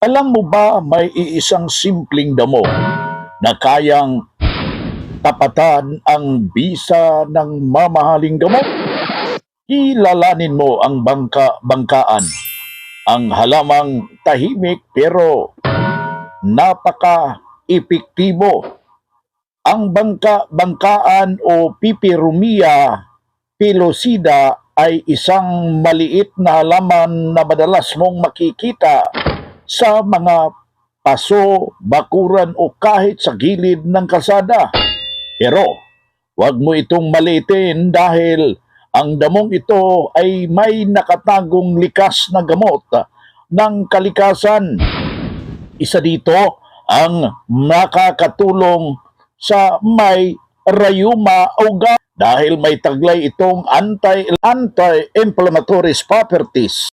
Alam mo ba may iisang simpleng damo na kayang tapatan ang bisa ng mamahaling gamot? Kilalanin mo ang bangkaan, ang halamang tahimik pero napaka-epektibo. Ang bangkaan o Pipirumia pilosida ay isang maliit na halaman na madalas mong makikita sa mga paso, bakuran o kahit sa gilid ng kalsada. Pero huwag mo itong maliitin dahil ang damong ito ay may nakatagong likas na gamot ng kalikasan. Isa dito ang nakakatulong sa may rayuma o dahil may taglay itong anti-inflammatory properties.